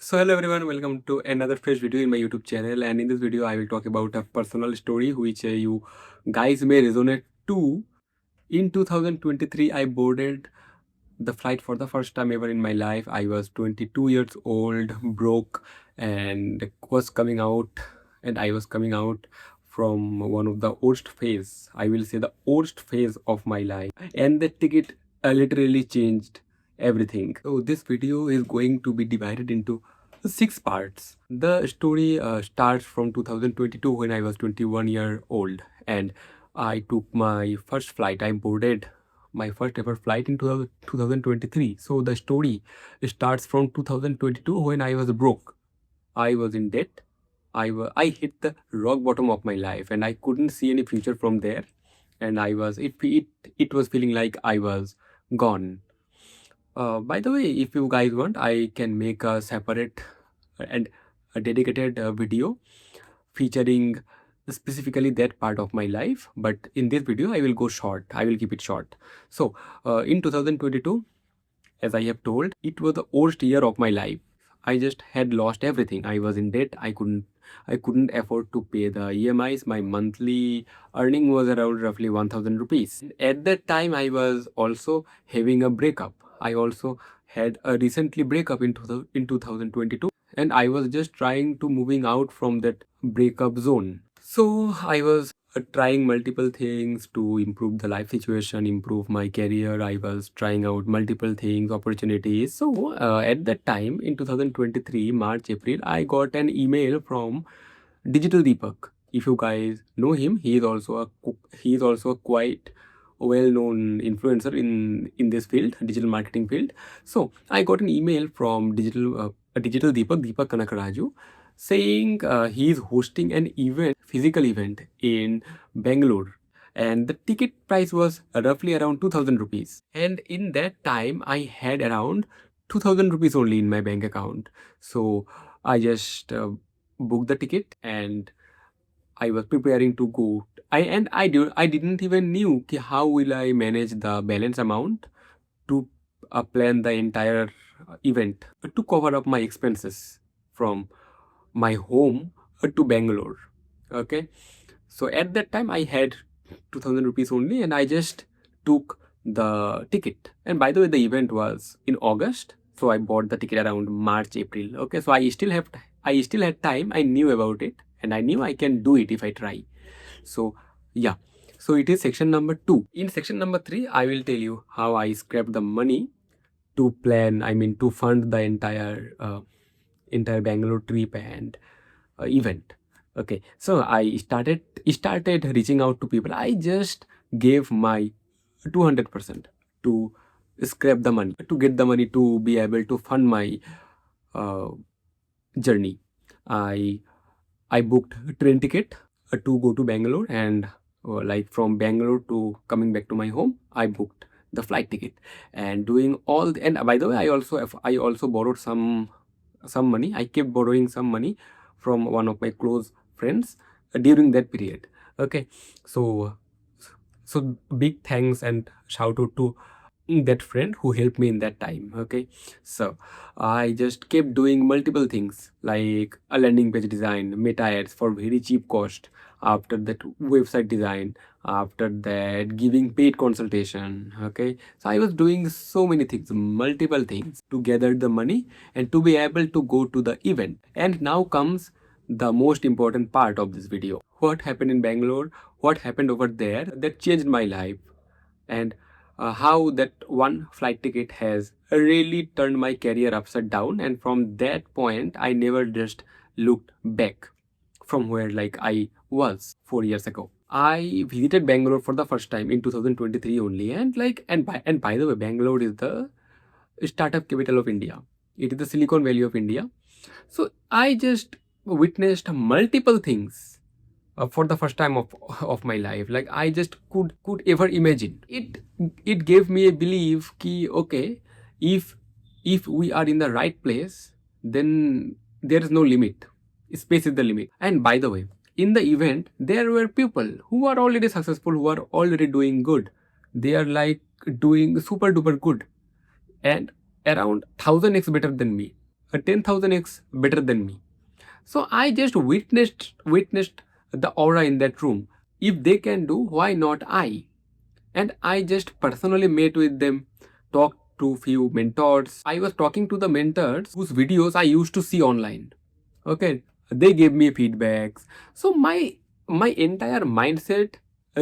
So hello everyone, welcome to another fresh video in my YouTube channel, and in this video I will talk about a personal story which you guys may resonate to. In 2023 I boarded the flight for the first time ever in my life. I was 22 years old, broke, and was coming out and I was coming out from one of the worst phase. I will say the worst phase of my life. And the ticket literally changed everything. So this video is going to be divided into 6 parts. The story starts from 2022 when I was 21 year old and I took my first flight. I boarded my first ever flight in 2023. So the story starts from 2022 when I was broke. I was in debt. I hit the rock bottom of my life and I couldn't see any future from there. And it was feeling like I was gone. By the way, if you guys want, I can make a separate and a dedicated video featuring specifically that part of my life. But in this video, I will go short. I will keep it short. So, in 2022, as I have told, it was the worst year of my life. I just had lost everything. I was in debt. I couldn't afford to pay the EMIs. My monthly earning was around roughly 1000 rupees. At that time, I was also having a breakup. I also had a recently breakup in 2022, and I was just trying to moving out from that breakup zone. So I was trying multiple things to improve the life situation, improve my career. I was trying out multiple things, opportunities. So at that time in 2023, March, April, I got an email from Digital Deepak. If you guys know him, he is also a quite well-known influencer in this field, digital marketing field. So I got an email from Digital Deepak Kanakaraju, saying he is hosting an event, physical event in Bangalore, and the ticket price was roughly around 2000 rupees. And in that time, I had around 2000 rupees only in my bank account. So I just booked the ticket and I was preparing to go. I didn't even knew how will I manage the balance amount to plan the entire event to cover up my expenses from my home to Bangalore. Okay, so at that time I had 2000 rupees only, and I just took the ticket. And by the way, the event was in August, so I bought the ticket around March, April. Okay, so I still had time. I knew about it, and I knew I can do it if I try. So yeah, so it is section number 2. In section number 3, I will tell you how I scraped the money to plan. I mean, to fund the entire Bangalore trip and event. Okay, so I started reaching out to people. I just gave my 200% to scrap the money, to get the money to be able to fund my uh, journey. I i booked a train ticket to go to Bangalore, and like from Bangalore to coming back to my home, I booked the flight ticket and doing all and by the way, I also borrowed some money. I kept borrowing some money from one of my close friends during that period. Okay, so big thanks and shout out to that friend who helped me in that time. Okay, so I just kept doing multiple things like a landing page design, meta ads for very cheap cost. After that, website design. After that, giving paid consultation. Okay, so I was doing so many things, multiple things to gather the money and to be able to go to the event. And now comes the most important part of this video. What happened in Bangalore? What happened over there that changed my life? And how that one flight ticket has really turned my career upside down. And from that point, I never just looked back from where like I was 4 years ago. I visited Bangalore for the first time in 2023 only, and by the way, Bangalore is the startup capital of India. It is the Silicon Valley of India. So I just witnessed multiple things for the first time of my life. Like I just could ever imagine. It gave me a belief ki okay, if we are in the right place, then there is no limit. Space is the limit. And by the way, in the event, there were people who are already successful, who are already doing good. They are like doing super duper good and around 1000x better than me. 10,000x better than me. So I just witnessed the aura in that room. If they can do, why not I? And I just personally met with them, talked to few mentors. I was talking to the mentors whose videos I used to see online. Okay, they gave me feedbacks. So my entire mindset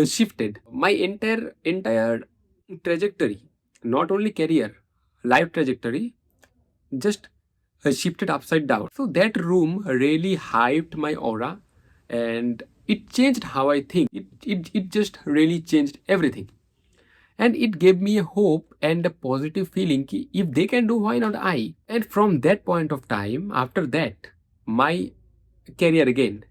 shifted. My entire trajectory, not only career, life trajectory, just shifted upside down. So that room really hyped my aura, and it changed how I think. It just really changed everything. And it gave me a hope and a positive feeling ki if they can do, why not I? And from that point of time, after that, my career again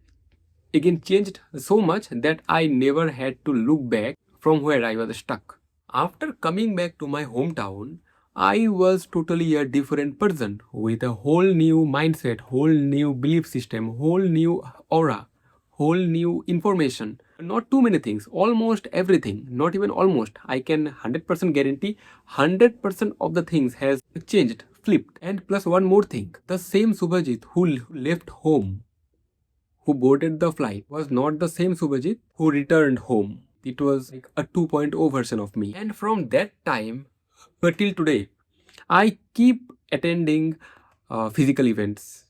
changed so much that I never had to look back from where I was stuck. After coming back to my hometown, I was totally a different person with a whole new mindset, whole new belief system, whole new aura, whole new information. Not too many things, almost everything, not even almost. I can 100% guarantee 100% of the things has changed, flipped. And plus one more thing, the same Subhajit who left home, who boarded the flight, was not the same Subhajit who returned home. It was like a 2.0 version of me. And from that time till today, I keep attending physical events.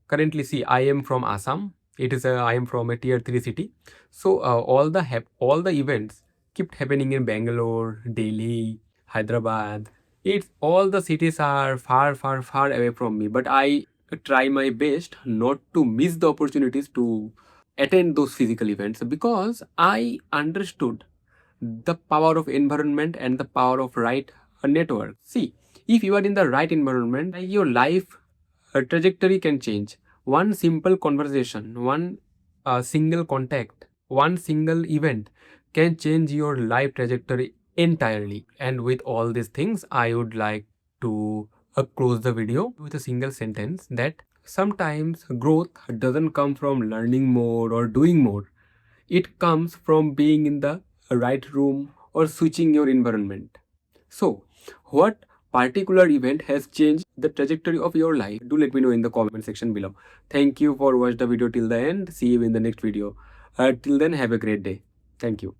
Currently, see, I am from Assam. I am from a tier 3 city. So all the events kept happening in Bangalore, Delhi, Hyderabad. It's all the cities are far away from me. But I try my best not to miss the opportunities to attend those physical events because I understood the power of environment and the power of right network. See, if you are in the right environment, your life trajectory can change. One simple conversation, one single contact, one single event can change your life trajectory entirely. And with all these things, I would like to close the video with a single sentence that sometimes growth doesn't come from learning more or doing more. It comes from being in the right room or switching your environment. So, what particular event has changed the trajectory of your life? Do let me know in the comment section below. Thank you for watching the video till the end. See you in the next video. Till then, have a great day. Thank you.